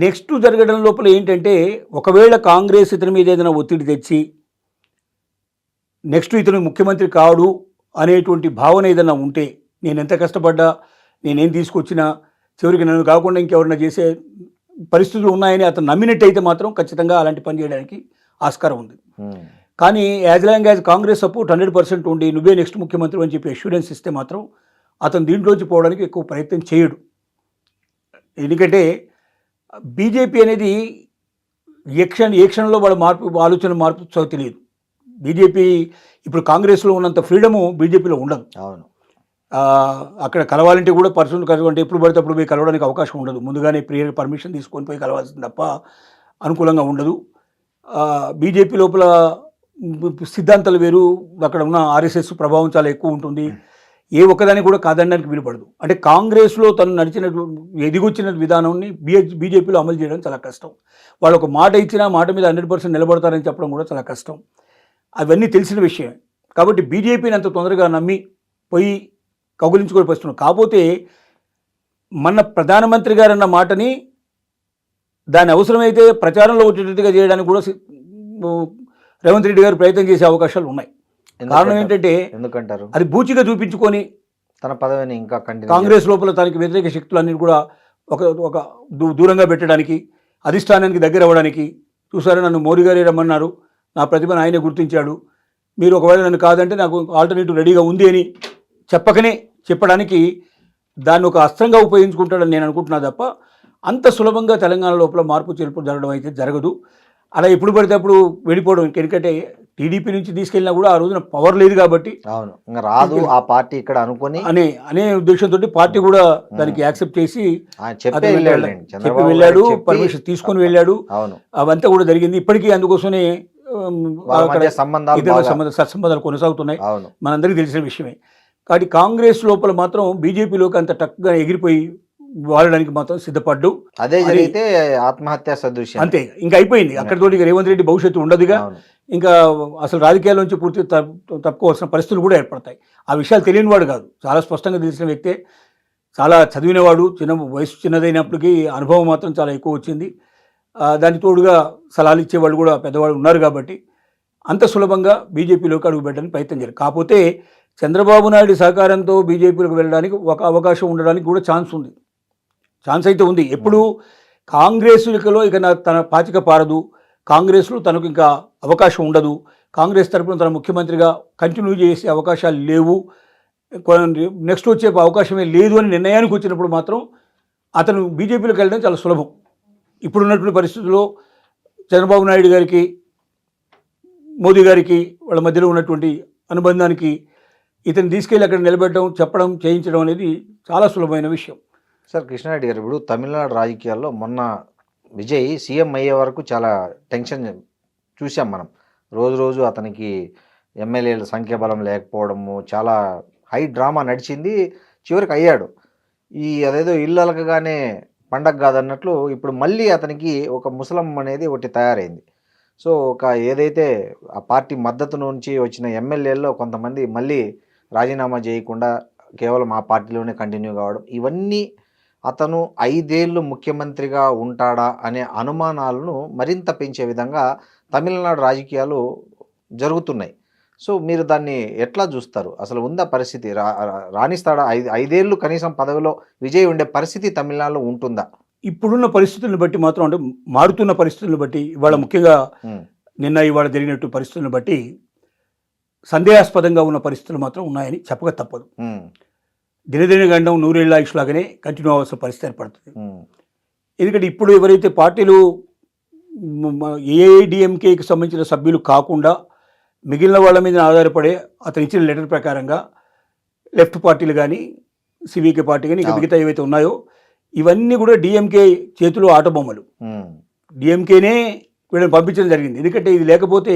నెక్స్ట్ జరగడం లోపల ఏంటంటే, ఒకవేళ కాంగ్రెస్ ఇతని మీద ఏదైనా ఒత్తిడి తెచ్చి నెక్స్ట్ ఇతను ముఖ్యమంత్రి కాడు అనేటువంటి భావన ఏదైనా ఉంటే, నేను ఎంత కష్టపడ్డా, నేనేం తీసుకొచ్చినా చివరికి నన్ను కాకుండా ఇంకెవరైనా చేసే పరిస్థితులు ఉన్నాయని అతను నమ్మినట్టయితే మాత్రం ఖచ్చితంగా అలాంటి పని చేయడానికి ఆస్కారం ఉంది. కానీ as long as Congress support 100% ఉండి నువ్వే నెక్స్ట్ ముఖ్యమంత్రి అని చెప్పి అష్యూరెన్స్ ఇస్తే మాత్రం అతను దీంట్లోంచి పోవడానికి ఎక్కువ ప్రయత్నం చేయడు. ఎందుకంటే బీజేపీ అనేది ఏ క్షణంలో వాళ్ళ ఆలోచన మార్పు తెలియదు. బీజేపీ ఇప్పుడు కాంగ్రెస్లో ఉన్నంత ఫ్రీడము బీజేపీలో ఉండదు. అవును. అక్కడ కలవాలంటే కూడా పర్సనల్ కలవాలంటే ఎప్పుడు పడితే అప్పుడు పోయి కలవడానికి అవకాశం ఉండదు. ముందుగానే పర్మిషన్ తీసుకొని పోయి కలవాల్సింది తప్ప అనుకూలంగా ఉండదు. బీజేపీ లోపల సిద్ధాంతాలు వేరు, అక్కడ ఉన్న ఆర్ఎస్ఎస్ ప్రభావం చాలా ఎక్కువ ఉంటుంది. ఏ ఒక్కదాన్ని కూడా కాదనడానికి వీలుపడదు. అంటే కాంగ్రెస్లో తను ఎదిగొచ్చిన విధానాన్ని బీజేపీలో అమలు చేయడం చాలా కష్టం. వాళ్ళు ఒక మాట ఇచ్చినా మాట మీద 100% నిలబడతారని చెప్పడం కూడా చాలా కష్టం. అవన్నీ తెలిసిన విషయమే. కాబట్టి బీజేపీని అంత తొందరగా నమ్మి పోయి కౌగులించుకొని వస్తున్నారు. కాకపోతే మన ప్రధానమంత్రి గారు అన్న మాటని దాని అవసరమైతే ప్రచారంలో వచ్చేటట్టుగా చేయడానికి కూడా రేవంత్ రెడ్డి గారు ప్రయత్నం చేసే అవకాశాలు ఉన్నాయి. కారణం ఏంటంటే, ఎందుకంటారు, అది బూచిగా చూపించుకొని తన పదవిని ఇంకా కాంగ్రెస్ లోపల తనకి వ్యతిరేక శక్తులన్నీ కూడా ఒక దూరంగా పెట్టడానికి, అధిష్టానానికి దగ్గర అవ్వడానికి. చూసారా, నన్ను మోడీ గారే రమ్మన్నారు, నా ప్రతిభను ఆయనే గుర్తించాడు, మీరు ఒకవేళ నన్ను కాదంటే నాకు ఆల్టర్నేటివ్ రెడీగా ఉంది అని చెప్పడానికి దాన్ని ఒక అస్త్రంగా ఉపయోగించుకుంటాడని నేను అనుకుంటున్నా తప్ప అంత సులభంగా తెలంగాణ లోపల మార్పు చేర్పులు జరగడం అయితే జరగదు. అలా ఎప్పుడు పడితే అప్పుడు వెళ్ళిపోవడం. ఎందుకంటే టీడీపీ నుంచి తీసుకెళ్ళినా కూడా ఆ రోజున పవర్ లేదు కాబట్టి రాదు ఆ పార్టీ ఇక్కడ అనుకుని అనే ఉద్దేశంతో పార్టీ కూడా దానికి యాక్సెప్ట్ చేసి చెప్పి వెళ్ళాడు, పర్మిషన్ తీసుకొని వెళ్ళాడు. అవంతా కూడా జరిగింది. ఇప్పటికీ అందుకోసమే సత్సంబంధాలు కొనసాగుతున్నాయి, మనందరికీ తెలిసిన విషయమే. కాబట్టి కాంగ్రెస్ లోపల మాత్రం బీజేపీలోకి అంత టక్కుగా ఎగిరిపోయి వాడడానికి మాత్రం సిద్ధపడ్డు. అదే జరిగితే ఆత్మహత్య సదృశ్యం, అంతే, ఇంకా అయిపోయింది. అక్కడితోటి రేవంత్ రెడ్డి భవిష్యత్తు ఉండదుగా. ఇంకా అసలు రాజకీయాల నుంచి పూర్తి తప్పుకోవాల్సిన పరిస్థితులు కూడా ఏర్పడతాయి. ఆ విషయాలు తెలియని వాడు కాదు, చాలా స్పష్టంగా తెలిసిన వ్యక్తే, చాలా చదివినవాడు, వయసు చిన్నదైనప్పటికీ అనుభవం మాత్రం చాలా ఎక్కువ వచ్చింది. దానికి తోడుగా సలహాలు ఇచ్చేవాళ్ళు కూడా పెద్దవాళ్ళు ఉన్నారు కాబట్టి అంత సులభంగా బీజేపీలోకి అడుగు పెట్టడానికి ప్రయత్నం చేయాలి. కాకపోతే చంద్రబాబు నాయుడు సహకారంతో బీజేపీలోకి వెళ్ళడానికి ఒక అవకాశం ఉండడానికి కూడా ఛాన్స్ ఉంది. ఛాన్స్ అయితే ఉంది. ఎప్పుడు కాంగ్రెస్లో ఇక తన పాచిక పారదు, కాంగ్రెస్లో తనకు ఇంకా అవకాశం ఉండదు, కాంగ్రెస్ తరపున తన ముఖ్యమంత్రిగా కంటిన్యూ చేసే అవకాశాలు లేవు, నెక్స్ట్ వచ్చే అవకాశమే లేదు అని నిర్ణయానికి వచ్చినప్పుడు మాత్రం అతను బీజేపీలోకి వెళ్ళడం చాలా సులభం. ఇప్పుడున్నటువంటి పరిస్థితుల్లో చంద్రబాబు నాయుడు గారికి మోదీ గారికి వాళ్ళ మధ్యలో ఉన్నటువంటి అనుబంధానికి ఇతను తీసుకెళ్ళి అక్కడ నిలబెట్టడం, చెప్పడం, చేయించడం అనేది చాలా సులభమైన విషయం. సార్ కృష్ణారెడ్డి గారు, ఇప్పుడు తమిళనాడు రాజకీయాల్లో మొన్న విజయ్ సీఎం అయ్యే వరకు చాలా టెన్షన్ చూసాం మనం. రోజు అతనికి ఎమ్మెల్యేల సంఖ్యాబలం లేకపోవడము, చాలా హై డ్రామా నడిచింది. చివరికి అయ్యాడు. అదేదో ఇల్లు అలకగానే పండగ కాదన్నట్లు ఇప్పుడు మళ్ళీ అతనికి ఒక ముసలం అనేది ఒకటి తయారైంది. సో ఏదైతే ఆ పార్టీ మద్దతు నుంచి వచ్చిన ఎమ్మెల్యేల్లో కొంతమంది మళ్ళీ రాజీనామా చేయకుండా కేవలం ఆ పార్టీలోనే కంటిన్యూ కావడం, ఇవన్నీ అతను 5 ఏళ్ళు ముఖ్యమంత్రిగా ఉంటాడా అనే అనుమానాలను మరింత పెంచే విధంగా తమిళనాడు రాజకీయాలు జరుగుతున్నాయి. సో మీరు దాన్ని ఎట్లా చూస్తారు? అసలు ఉందా పరిస్థితి? రాణిస్తాడా? 5 ఏళ్ళు కనీసం పదవిలో విజయ్ ఉండే పరిస్థితి తమిళనాడులో ఉంటుందా? ఇప్పుడున్న పరిస్థితులను బట్టి మాత్రం, అంటే మారుతున్న పరిస్థితులను బట్టి, ఇవాళ ముఖ్యంగా ఇవాళ జరిగినట్టు పరిస్థితులను బట్టి సందేహాస్పదంగా ఉన్న పరిస్థితులు మాత్రం ఉన్నాయని చెప్పక తప్పదు. దినదిన గండం నూరేళ్ల ఆయుష్ లాగానే కంటిన్యూ అవ్వాల్సిన పరిస్థితి ఏర్పడుతుంది. ఎందుకంటే ఇప్పుడు ఎవరైతే పార్టీలు ఏఐడిఎంకేకి సంబంధించిన సభ్యులు కాకుండా మిగిలిన వాళ్ళ మీద ఆధారపడే అతను ఇచ్చిన లెటర్ ప్రకారంగా లెఫ్ట్ పార్టీలు కానీ, సివికే పార్టీ కానీ, ఇక మిగతా ఏవైతే ఉన్నాయో ఇవన్నీ కూడా డిఎంకే చేతిలో ఆటబొమ్మలు. డిఎంకేనే వీళ్ళని పంపించడం జరిగింది. ఎందుకంటే ఇది లేకపోతే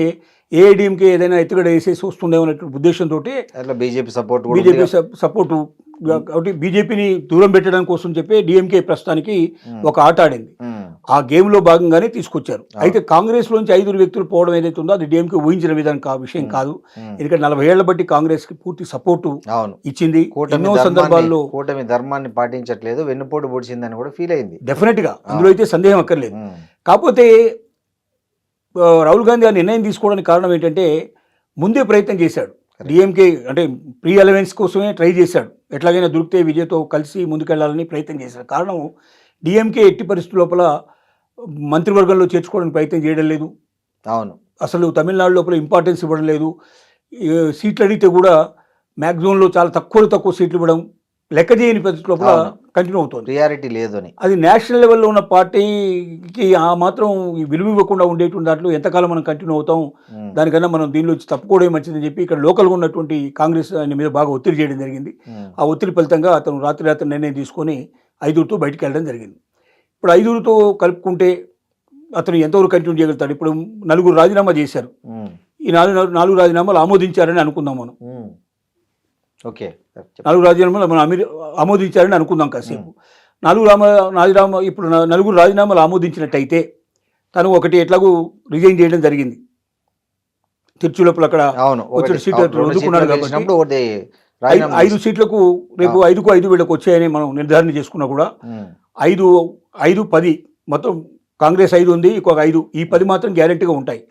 ఏఐడిఎంకే ఏదైనా ఎత్తుగడ వేసేసి వస్తుందేమో అనే ఉద్దేశంతో బీజేపీ సపోర్టు కాబట్టి బీజేపీని దూరం పెట్టడం కోసం చెప్పి డిఎంకే ప్రస్తుతానికి ఒక ఆట ఆడింది. ఆ గేమ్లో భాగంగానే తీసుకొచ్చారు. అయితే కాంగ్రెస్లోంచి 5 వ్యక్తులు పోవడం ఏదైతే ఉందో అది డిఎంకే ఊహించిన విషయం కాదు. ఎందుకంటే 40 ఏళ్ల బట్టి కాంగ్రెస్కి పూర్తి సపోర్టు ఇచ్చింది. ఎన్నో సందర్భాల్లో కూటమి ధర్మాన్ని పాటించట్లేదు, వెన్నుపోటు పొడిచిందని కూడా ఫీల్ అయింది. డెఫినెట్గా అందులో అయితే సందేహం అక్కర్లేదు. కాకపోతే రాహుల్ గాంధీ ఆ నిర్ణయం తీసుకోవడానికి కారణం ఏంటంటే ముందే ప్రయత్నం చేశాడు. డిఎంకే అంటే ప్రీ అలవెన్స్ కోసమే ట్రై చేశాడు. ఎట్లాగైనా దొరికితే విజయ్తో కలిసి ముందుకెళ్లాలని ప్రయత్నం చేశాడు. కారణం డిఎంకే ఎట్టి పరిస్థితుల లోపల మంత్రివర్గంలో చేర్చుకోవడానికి ప్రయత్నం చేయడం లేదు. అవును, అసలు తమిళనాడు లోపల ఇంపార్టెన్స్ ఇవ్వడం లేదు. సీట్లు అడిగితే కూడా మ్యాక్సిమంలో చాలా తక్కువ సీట్లు ఇవ్వడం, లెక్క చేయని పరిస్థితి లోపల కంటిన్యూ అవుతుంది. ప్రియారిటీ లేదు అని. అది నేషనల్ లెవెల్లో ఉన్న పార్టీకి ఆ మాత్రం విలువ ఇవ్వకుండా ఉండేటువంటి దాంట్లో ఎంతకాలం మనం కంటిన్యూ అవుతాం, దానికన్నా మనం దీనిలో వచ్చి తప్పుకోవడం మంచిదని చెప్పి ఇక్కడ లోకల్గా ఉన్నటువంటి కాంగ్రెస్ ఆయన మీద బాగా ఒత్తిడి చేయడం జరిగింది. ఆ ఒత్తిడి ఫలితంగా అతను రాత్రి నిర్ణయం తీసుకొని 5తో బయటికి వెళ్ళడం జరిగింది. ఇప్పుడు 5తో కలుపుకుంటే అతను ఎంతవరకు కంటిన్యూ చేయగలుగుతాడు? ఇప్పుడు 4 రాజీనామా చేశారు. ఈ 4 రాజీనామాలు ఆమోదించారని అనుకుందాం మనం. ఓకే, 4 రాజీనామాలు మనం ఆమోదించారని అనుకుందాం కాసేపు. 4 రాజీనామాలు ఆమోదించినట్టయితే తను ఒకటి ఎట్లాగూ రిజైన్ చేయడం జరిగింది. తిరుచు లోపల అక్కడ సీట్లు వదులుకున్నాడు కాబట్టి 5 సీట్లకు రేపు 5కు 5 వీళ్ళకి వచ్చాయని మనం నిర్ధారణ చేసుకున్నా కూడా 5, 10 మొత్తం కాంగ్రెస్ 5 ఉంది, ఇంకొక 5, ఈ 10 మాత్రం గ్యారెంటీగా ఉంటాయి.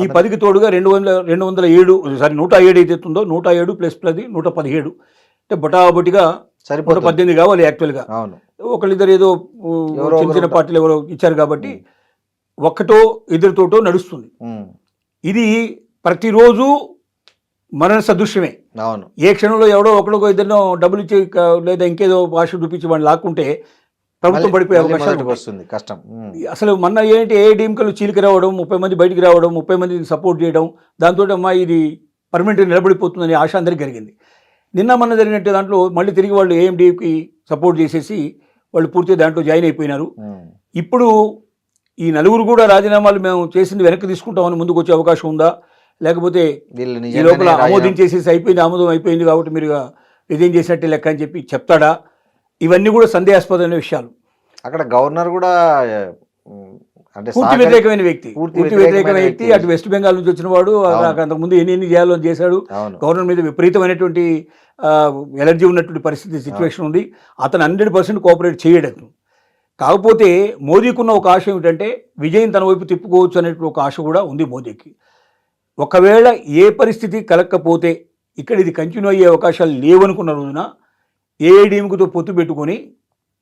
ఈ 10కి తోడుగా 107 ఏదైతే ఉందో 107 ప్లస్ 10 117 అంటే బొటాబొటిగా 118 కావాలి యాక్చువల్గా. ఒకళ్ళిద్దరు ఏదో చిన్న పార్టీలు ఎవరో ఇచ్చారు కాబట్టి 1 2 నడుస్తుంది. ఇది ప్రతిరోజు మరణ సదృశ్యమే. ఏ క్షణంలో ఎవడో ఒకరికో ఇద్దరినో డబ్బులు ఇచ్చి లేదా ఇంకేదో భాష చూపించి వాడిని లాక్కుంటే ప్రభుత్వం పడిపోయే అవకాశాలు వస్తుంది. కష్టం. అసలు మొన్న ఏంటి ఏఐడిఎంకేలు చీలికి రావడం, 30 మంది బయటికి రావడం, 30 మందిని సపోర్ట్ చేయడం, దాంతో అమ్మా ఇది పర్మనెంట్గా నిలబడిపోతుందని ఆశ అందరికీ కలిగింది. మొన్న జరిగినట్టు దాంట్లో మళ్ళీ తిరిగి వాళ్ళు ఏఎండికి సపోర్ట్ చేసేసి వాళ్ళు పూర్తిగా దాంట్లో జాయిన్ అయిపోయినారు. ఇప్పుడు ఈ 4 కూడా రాజీనామాలు మేము చేసింది వెనక్కి తీసుకుంటామని ముందుకు వచ్చే అవకాశం ఉందా, లేకపోతే ఈ లోపల ఆమోదించేసేసి ఆమోదం అయిపోయింది కాబట్టి మీరు రిజైన్ చేసినట్టే లెక్క అని చెప్పి చెప్తాడా? ఇవన్నీ కూడా సందేహాస్పదమైన విషయాలు. అక్కడ గవర్నర్ కూడా అంటే పూర్తి వ్యతిరేకమైన వ్యక్తి. అటు వెస్ట్ బెంగాల్ నుంచి వచ్చిన వాడు, అంతకుముందు ఎన్ని చేయాలో చేశాడు. గవర్నర్ మీద విపరీతమైనటువంటి ఎలర్జీ ఉన్నటువంటి పరిస్థితి, సిచ్యువేషన్ ఉంది. అతను 100% కోఆపరేట్ చేయడం. కాకపోతే మోదీకున్న ఒక ఆశ ఏమిటంటే విజయం తన వైపు తిప్పుకోవచ్చు అనేటువంటి ఒక ఆశ కూడా ఉంది మోదీకి. ఒకవేళ ఏ పరిస్థితి కలగకపోతే ఇక్కడ ఇది కంటిన్యూ అయ్యే అవకాశాలు లేవనుకున్న రోజున ఏఐడిఎంకేతో పొత్తు పెట్టుకొని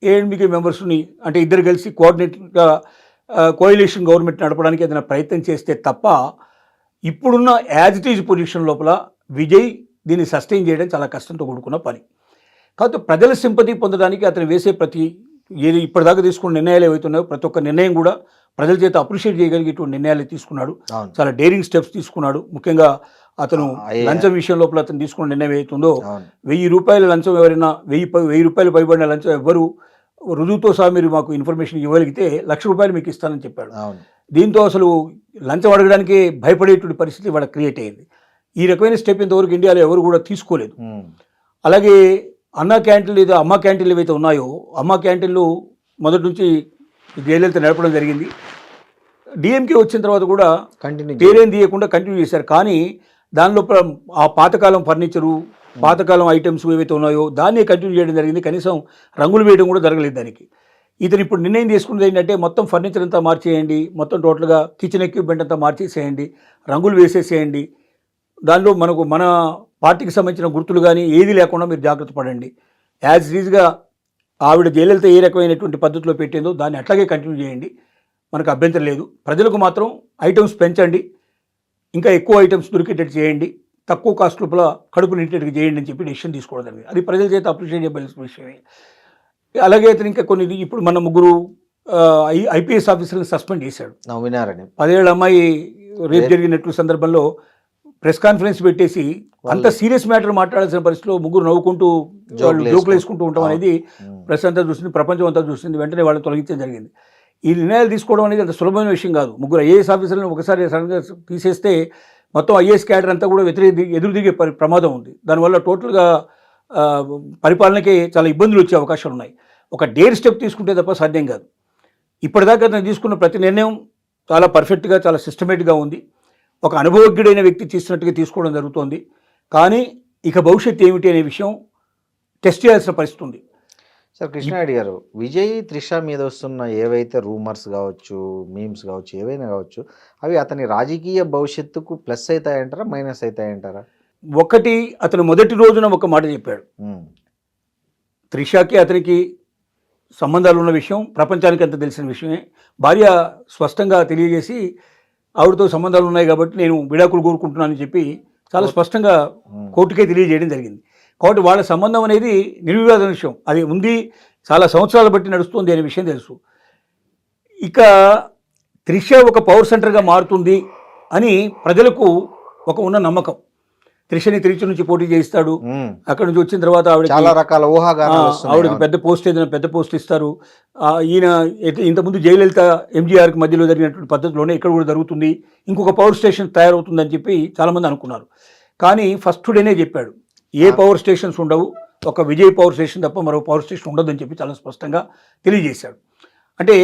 ఏఎన్బికే మెంబర్స్ని అంటే ఇద్దరు కలిసి కోఆర్డినేట్గా కోయిలేషన్ గవర్నమెంట్ నడపడానికి ఏదైనా ప్రయత్నం చేస్తే తప్ప ఇప్పుడున్న యాజ్ ఇట్ ఈజ్ పొజిషన్ లోపల విజయ్ దీన్ని సస్టైన్ చేయడం చాలా కష్టంతో కూడుకున్న పని. కాబట్టి ప్రజల సింపతి పొందడానికి అతను వేసే ఏది ఇప్పటిదాకా తీసుకున్న నిర్ణయాలు ఏవైతున్నాయో ప్రతి ఒక్క నిర్ణయం కూడా ప్రజల చేత అప్రిషియేట్ చేయగలిగేటువంటి నిర్ణయాలు తీసుకున్నాడు. చాలా డేరింగ్ స్టెప్స్ తీసుకున్నాడు. ముఖ్యంగా అతను లంచం విషయం లోపల అతను తీసుకున్న నిర్ణయం ఏదైతుందో 1000 రూపాయల లంచం ఎవరైనా 1000 రూపాయలు పైబడిన లంచం ఎవ్వరు రుజువుతో సహా మీరు మాకు ఇన్ఫర్మేషన్ ఇవ్వగలిగితే ₹1,00,000 మీకు ఇస్తానని చెప్పాడు. దీంతో అసలు లంచం అడగడానికి భయపడేటువంటి పరిస్థితి వాళ్ళకి క్రియేట్ అయ్యింది. ఈ రకమైన స్టెప్ ఇంతవరకు ఇండియాలో ఎవరు కూడా తీసుకోలేదు. అలాగే అన్నా క్యాంటీన్లు ఏదో అమ్మ క్యాంటీన్లు ఏవైతే ఉన్నాయో అమ్మ క్యాంటీన్లు మొదటి నుంచి జయలలిత నడపడం జరిగింది. డిఎంకే వచ్చిన తర్వాత కూడా పేరేం తీయకుండా కంటిన్యూ చేశారు. కానీ దానిలో ఆ పాతకాలం ఫర్నిచరు పాతకాలం ఐటమ్స్ ఏవైతే ఉన్నాయో దాన్నే కంటిన్యూ చేయడం జరిగింది. కనీసం రంగులు వేయడం కూడా జరగలేదు దానికి. ఇతను ఇప్పుడు నిర్ణయం తీసుకున్నది ఏంటంటే మొత్తం ఫర్నిచర్ అంతా మార్చేయండి, మొత్తం టోటల్గా కిచెన్ ఎక్విప్మెంట్ అంతా మార్చేసేయండి, రంగులు వేసేసేయండి, దానిలో మన పార్టీకి సంబంధించిన గుర్తులు కానీ ఏది లేకుండా మీరు జాగ్రత్త పడండి. యాజ్ ఈజ్గా ఆవిడ జయలలిత ఏ రకమైనటువంటి పద్ధతిలో పెట్టిందో దాన్ని అట్లాగే కంటిన్యూ చేయండి, మనకు అభ్యంతరం లేదు. ప్రజలకు మాత్రం ఐటమ్స్ పెంచండి, ఇంకా ఎక్కువ ఐటమ్స్ దొరికేటట్టు చేయండి, తక్కువ కాస్ట్ లోపల కడుపు నిండేటట్టు చేయండి అని చెప్పి డెసిషన్ తీసుకోవడం జరిగింది. అది ప్రజల చేత అప్రిషియేట్ చేయవలసిన విషయమే. అలాగే అతను ఇంకా కొన్ని ఇప్పుడు మన 3 ఐపీఎస్ ఆఫీసర్ని సస్పెండ్ చేశాడు. 10 ఏళ్ళ అమ్మాయి రేప్ జరిగినట్లు సందర్భంలో ప్రెస్ కాన్ఫరెన్స్ పెట్టేసి అంత సీరియస్ మ్యాటర్ మాట్లాడాల్సిన పరిస్థితిలో 3 నవ్వుకుంటూ జోకులు వేసుకుంటూ ఉండటం అనేది ప్రెస్ అంతా చూసింది, ప్రపంచం అంతా చూసింది. వెంటనే వాళ్ళని తొలగించడం జరిగింది. ఈ నిర్ణయాలు తీసుకోవడం అనేది అంత సులభమైన విషయం కాదు. 3 ఐఏఎస్ ఆఫీసర్లను ఒకసారి సడన్గా తీసేస్తే మొత్తం ఐఏఎస్ క్యాడర్ అంతా కూడా ఎదురు దిగే ప్రమాదం ఉంది. దానివల్ల టోటల్గా పరిపాలనకి చాలా ఇబ్బందులు వచ్చే అవకాశాలు ఉన్నాయి. ఒక డేర్ స్టెప్ తీసుకుంటే తప్ప సాధ్యం కాదు. ఇప్పటిదాకా నేను తీసుకున్న ప్రతి నిర్ణయం చాలా పర్ఫెక్ట్గా చాలా సిస్టమేటిక్గా ఉంది. ఒక అనుభవజ్ఞుడైన వ్యక్తి తీసినట్టుగా తీసుకోవడం జరుగుతోంది. కానీ ఇక భవిష్యత్తు ఏమిటి అనే విషయం టెస్ట్ చేయాల్సిన పరిస్థితి ఉంది. సార్ కృష్ణారెడ్డి గారు, విజయ్ త్రిష మీద వస్తున్న ఏవైతే రూమర్స్ కావచ్చు, మీమ్స్ కావచ్చు, ఏవైనా కావచ్చు, అవి అతని రాజకీయ భవిష్యత్తుకు ప్లస్ అవుతాయంటారా మైనస్ అవుతాయంటారా? ఒకటి, అతను మొదటి రోజున ఒక మాట చెప్పాడు. త్రిషకి అతనికి సంబంధాలు ఉన్న విషయం ప్రపంచానికి అంత తెలిసిన విషయమే. భార్య స్పష్టంగా తెలియజేసి ఆవిడతో సంబంధాలు ఉన్నాయి కాబట్టి నేను విడాకులు కోరుకుంటున్నానని చెప్పి చాలా స్పష్టంగా కోర్టుకే తెలియజేయడం జరిగింది. కాబట్టి వాళ్ళ సంబంధం అనేది నిర్వివాద విషయం, అది ఉంది, చాలా సంవత్సరాలు బట్టి నడుస్తుంది అనే విషయం తెలుసు. ఇక త్రిష ఒక పవర్ సెంటర్గా మారుతుంది అని ప్రజలకు ఉన్న నమ్మకం. త్రిషని తిరుచి నుంచి పోటీ చేయిస్తాడు, అక్కడ నుంచి వచ్చిన తర్వాత చాలా రకాల ఆవిడకి పెద్ద పోస్ట్ ఏదైనా పెద్ద పోస్ట్ ఇస్తారు. ఈయన ఇంతకుముందు జయలలిత ఎంజీఆర్కి మధ్యలో జరిగినటువంటి పద్ధతిలోనే ఇక్కడ కూడా జరుగుతుంది, ఇంకొక పవర్ స్టేషన్ తయారవుతుందని చెప్పి చాలామంది అనుకున్నారు. కానీ ఫస్ట్ డేనే చెప్పాడు ఏ పవర్ స్టేషన్స్ ఉండవు, ఒక విజయ్ పవర్ స్టేషన్ తప్ప మరో పవర్ స్టేషన్ ఉండదని చెప్పి చాలా స్పష్టంగా తెలియజేశాడు. అంటే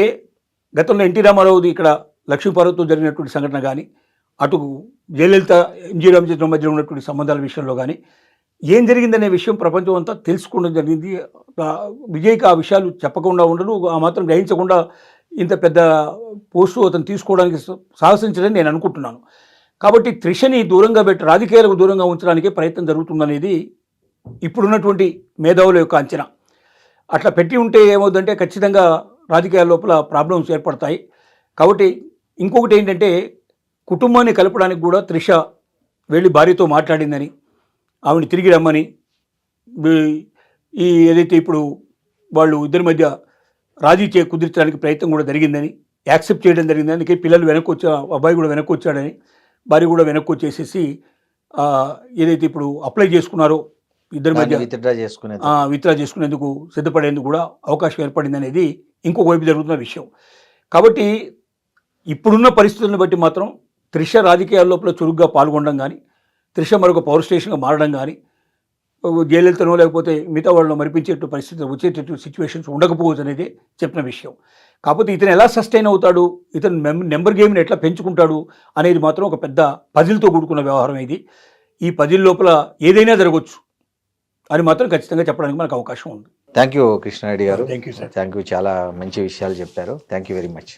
గతంలో ఎన్టీ రామారావుది ఇక్కడ లక్ష్మీపార్వతితో జరిగినటువంటి సంఘటన కానీ, అటు జయలలిత ఎంజీ రామచంద్రం మధ్యలో ఉన్నటువంటి సంబంధాల విషయంలో కానీ ఏం జరిగిందనే విషయం ప్రపంచం అంతా తెలుసుకోవడం జరిగింది. విజయ్కి ఆ విషయాలు చెప్పకుండా ఉండడు, ఆ మాత్రం గ్రహించకుండా ఇంత పెద్ద పోస్టు అతను తీసుకోవడానికి సాహసించడని నేను అనుకుంటున్నాను. కాబట్టి త్రిషని దూరంగా పెట్టి రాజకీయాలకు దూరంగా ఉంచడానికే ప్రయత్నం జరుగుతుందనేది ఇప్పుడున్నటువంటి మేధావుల యొక్క అంచనా. అట్లా పెట్టి ఉంటే ఏమవుతుందంటే ఖచ్చితంగా రాజకీయాల లోపల ప్రాబ్లమ్స్ ఏర్పడతాయి. కాబట్టి ఇంకొకటి ఏంటంటే కుటుంబాన్ని కలపడానికి కూడా త్రిష వెళ్ళి భార్యతో మాట్లాడిందని, ఆవిడని తిరిగి రమ్మని, ఏదైతే ఇప్పుడు వాళ్ళు ఇద్దరి మధ్య రాజీ కుదిర్చడానికి ప్రయత్నం కూడా జరిగిందని యాక్సెప్ట్ చేయడం జరిగిందని, అందుకే పిల్లలు వెనక్కి వచ్చా, అబ్బాయి కూడా వెనక్కి వచ్చాడని, భార్య కూడా వెనక్కి వచ్చేసేసి ఏదైతే ఇప్పుడు అప్లై చేసుకున్నారో ఇద్దరి మధ్య విత్డ్రా చేసుకునేందుకు సిద్ధపడేందుకు కూడా అవకాశం ఏర్పడింది అనేది ఇంకొక వైపు జరుగుతున్న విషయం. కాబట్టి ఇప్పుడున్న పరిస్థితులను బట్టి మాత్రం త్రిష రాజకీయాల లోపల చురుగ్గా పాల్గొనడం కానీ, త్రిష మరొక పవర్ స్టేషన్గా మారడం కానీ, జయలలితనో లేకపోతే మిగతా వాళ్ళను మరిపించేట్టు పరిస్థితులు వచ్చేటట్టు సిచ్యువేషన్స్ ఉండకపోవచ్చు అనేది చెప్పిన విషయం. కాకపోతే ఇతను ఎలా సస్టైన్ అవుతాడు, ఇతను నెంబర్ గేమ్ని ఎట్లా పెంచుకుంటాడు అనేది మాత్రం ఒక పెద్ద పజిల్తో కూడుకున్న వ్యవహారం ఇది. ఈ పజిల్ లోపల ఏదైనా జరగవచ్చు అని మాత్రం ఖచ్చితంగా చెప్పడానికి మనకు అవకాశం ఉంది. థ్యాంక్ యూ కృష్ణారెడ్డి గారు. Thank you sir. Thank you, చాలా మంచి విషయాలు చెప్పారు. Thank you very much.